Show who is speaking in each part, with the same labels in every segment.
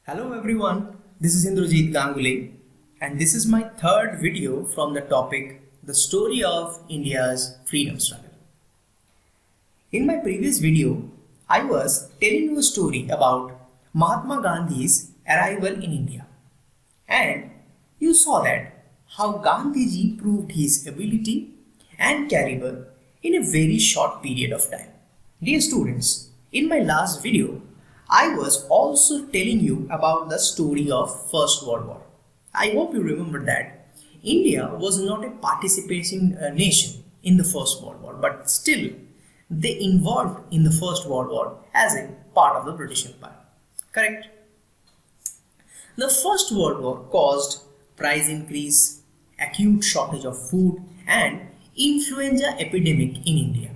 Speaker 1: Hello everyone, this is Indrajit Ganguly and this is my third video from the topic The Story of India's Freedom Struggle. In my previous video, I was telling you a story about Mahatma Gandhi's arrival in India, and you saw that how Gandhiji proved his ability and caliber in a very short period of time. Dear students, in my last video, I was also telling you about the story of First World War. I hope you remember that India was not a participating nation in the First World War, but still they involved in the First World War as a part of the British Empire. Correct? The First World War caused price increase, acute shortage of food and influenza epidemic in India.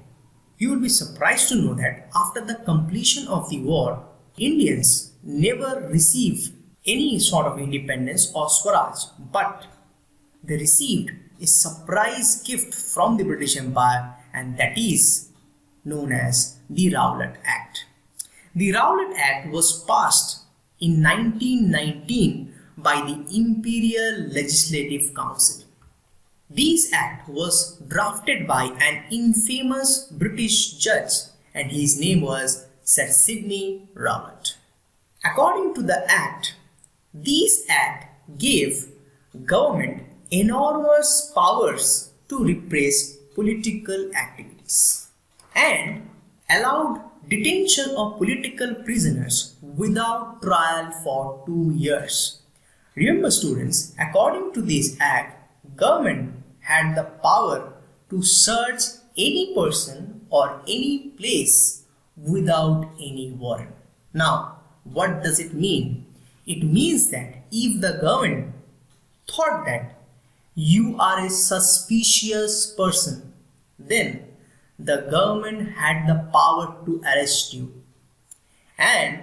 Speaker 1: You will be surprised to know that after the completion of the war, Indians never received any sort of independence or Swaraj, but they received a surprise gift from the British Empire, and that is known as the Rowlatt Act. The Rowlatt Act was passed in 1919 by the Imperial Legislative Council. This act was drafted by an infamous British judge, and his name was Sir Sidney Rowlatt. According to the act, this act gave government enormous powers to repress political activities and allowed detention of political prisoners without trial for 2 years. Remember students, according to this act, government had the power to search any person or any place without any warrant. Now, what does it mean? It means that if the government thought that you are a suspicious person, then the government had the power to arrest you, and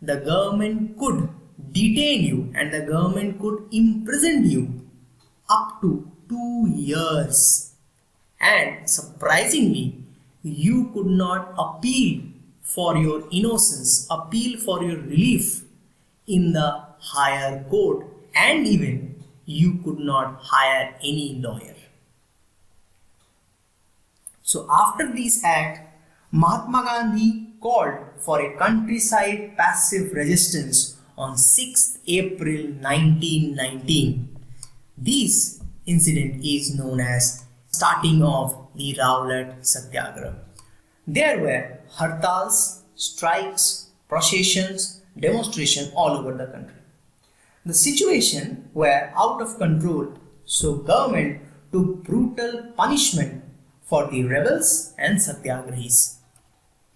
Speaker 1: the government could detain you, and the government could imprison you up to 2 years. And surprisingly, you could not appeal for your innocence, appeal for your relief in the higher court, and even you could not hire any lawyer. So after this act, Mahatma Gandhi called for a countryside passive resistance on 6th April 1919. This incident is known as starting of the Rowlatt Satyagraha. There were hartals, strikes, processions, demonstrations all over the country. The situation were out of control, so government took brutal punishment for the rebels and satyagrahis.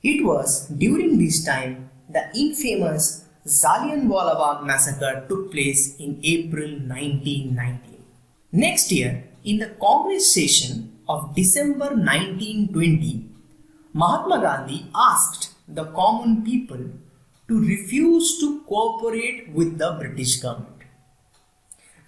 Speaker 1: It was during this time the infamous Jallianwala Bagh massacre took place in April 1919. Next year, in the Congress session of December 1920, Mahatma Gandhi asked the common people to refuse to cooperate with the British government.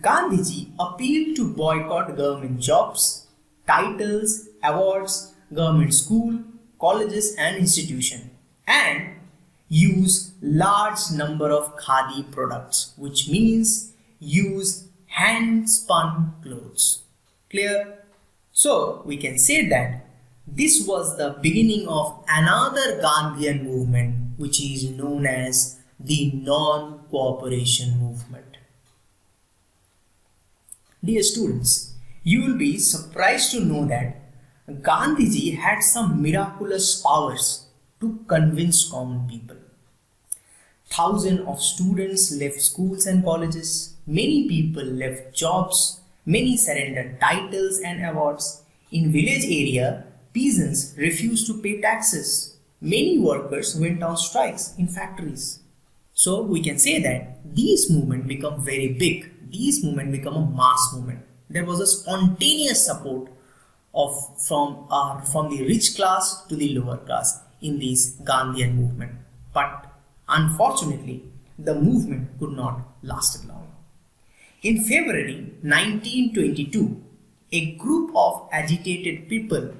Speaker 1: Gandhiji appealed to boycott government jobs, titles, awards, government school, colleges and institutions, and use large number of khadi products, which means use hand-spun clothes. Clear? So we can say that this was the beginning of another Gandhian movement, which is known as the Non-Cooperation Movement. Dear students, you will be surprised to know that Gandhiji had some miraculous powers to convince common people. Thousands of students left schools and colleges, many people left jobs, many surrendered titles and awards. In village area, peasants refused to pay taxes. Many workers went on strikes in factories. So we can say that these movements become very big. These movements become a mass movement. There was a spontaneous support from the rich class to the lower class in this Gandhian movement. But unfortunately, the movement could not last long. In February 1922, a group of agitated people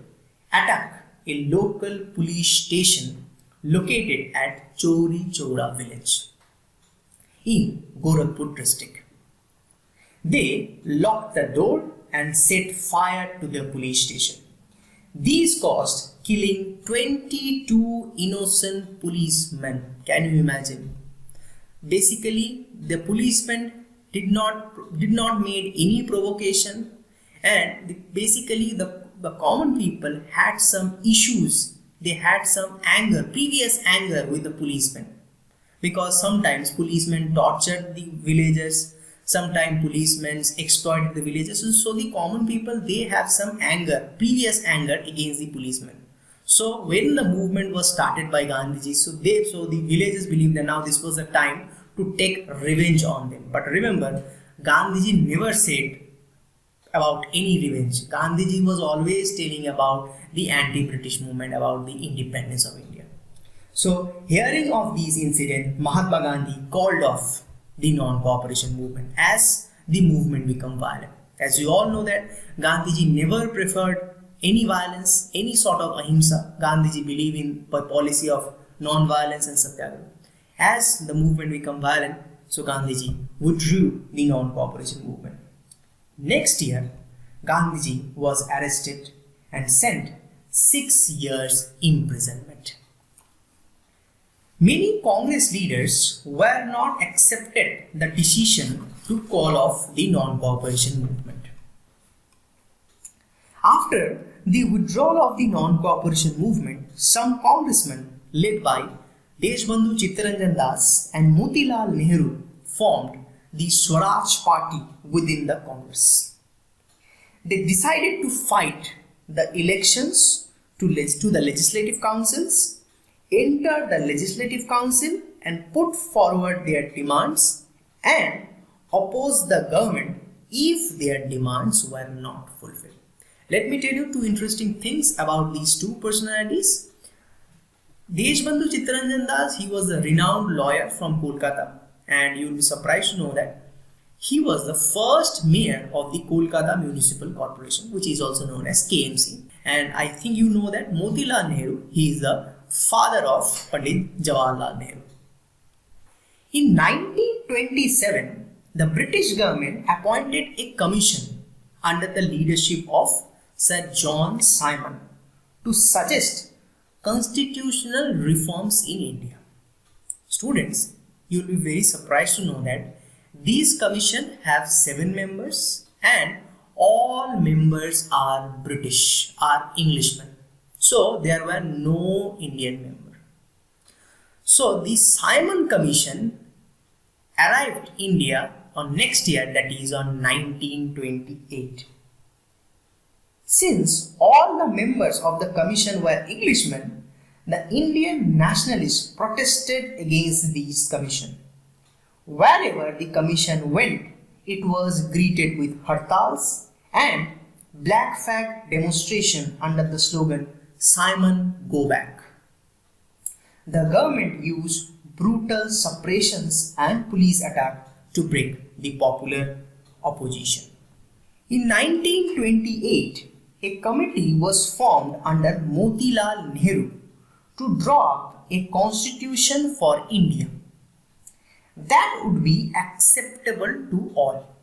Speaker 1: attacked a local police station located at Chori Chora village. in Gorakhpur district. They locked the door and set fire to the police station. These caused killing 22 innocent policemen. Can you imagine? Basically, the policemen did not made any provocation, and basically the common people had some issues. They had some anger, previous anger with the policemen, because sometimes policemen tortured the villagers, sometimes policemen exploited the villagers. So the common people, they have some anger, previous anger against the policemen. So when the movement was started by Gandhiji, so the villagers believed that now this was the time to take revenge on them. But remember, Gandhiji never said about any revenge. Gandhiji was always telling about the anti-British movement, about the independence of India. So hearing of these incidents, Mahatma Gandhi called off the non-cooperation movement as the movement became violent. As you all know that Gandhiji never preferred any violence, any sort of ahimsa. Gandhiji believed in the policy of non-violence and Satyagraha. As the movement became violent, so Gandhiji withdrew the non-cooperation movement. Next year, Gandhiji was arrested and sent 6 years imprisonment. Many Congress leaders were not accepted the decision to call off the non-cooperation movement. After the withdrawal of the non-cooperation movement, some congressmen led by Deshbandhu Chittaranjan Das and Motilal Nehru formed the Swaraj Party within the Congress. They decided to fight the elections to the legislative councils, enter the legislative council and put forward their demands and oppose the government if their demands were not fulfilled. Let me tell you two interesting things about these two personalities. Deshbandhu Chittaranjan Das, he was a renowned lawyer from Kolkata, and you will be surprised to know that he was the first mayor of the Kolkata Municipal Corporation, which is also known as KMC. And I think you know that Motilal Nehru, he is the father of Pandit Jawaharlal Nehru. In 1927, the British government appointed a commission under the leadership of Sir John Simon to suggest constitutional reforms in India. Students, you will be very surprised to know that these commission have 7 members and all members are British, are Englishmen. So there were no Indian members. So the Simon Commission arrived in India on next year, that is on 1928. Since all the members of the commission were Englishmen, the Indian nationalists protested against this commission. Wherever the commission went, it was greeted with hartals and black flag demonstration under the slogan, "Simon, go back." The government used brutal suppressions and police attack to break the popular opposition. In 1928, a committee was formed under Motilal Nehru to draw up a constitution for India that would be acceptable to all.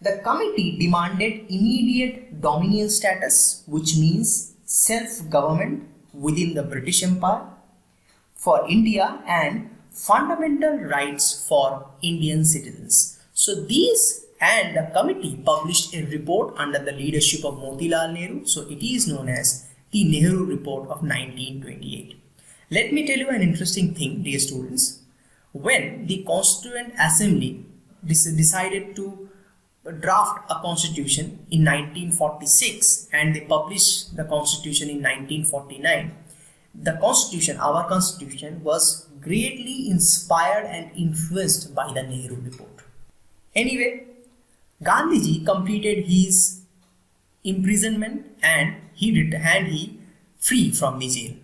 Speaker 1: The committee demanded immediate dominion status, which means self-government within the British Empire for India and fundamental rights for Indian citizens. So the committee published a report under the leadership of Motilal Nehru. So it is known as the Nehru Report of 1928. Let me tell you an interesting thing, dear students. When the Constituent Assembly decided to draft a constitution in 1946 and they published the constitution in 1949, the constitution, our constitution, was greatly inspired and influenced by the Nehru Report. Anyway, Gandhiji completed his imprisonment and he free from the jail.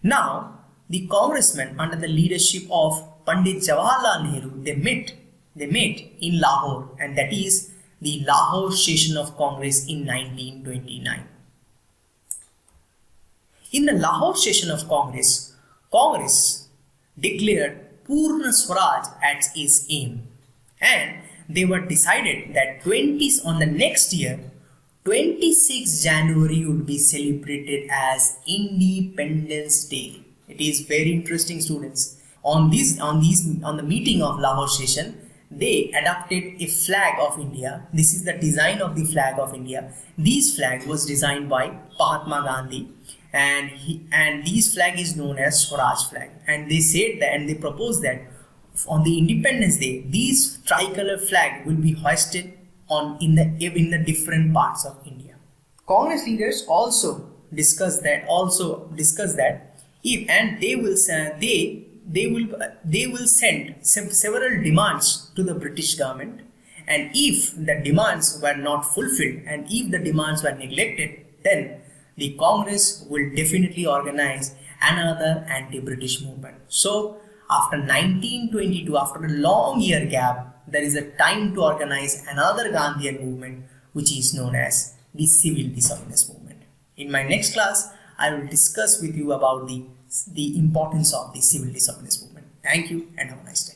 Speaker 1: Now, the congressmen under the leadership of Pandit Jawaharlal Nehru, they met in Lahore, and that is the Lahore session of Congress in 1929. In the Lahore session of Congress declared Purna Swaraj as its aim. And they were decided that on the next year, 26 January would be celebrated as Independence Day. It is very interesting, students. On the meeting of Lahore session, they adopted a flag of India. This is the design of the flag of India. This flag was designed by Mahatma Gandhi, and this flag is known as Swaraj flag. And they said that, and they proposed that on the Independence Day, this tricolor flag will be hoisted in the different parts of India. Congress leaders also discussed that if, and they will send several demands to the British government, and if the demands were not fulfilled and if the demands were neglected, then the Congress will definitely organize another anti-British movement. So after 1922, after a long year gap, there is a time to organize another Gandhian movement, which is known as the Civil Disobedience Movement. In my next class, I will discuss with you about the importance of the Civil Disobedience Movement. Thank you and have a nice day.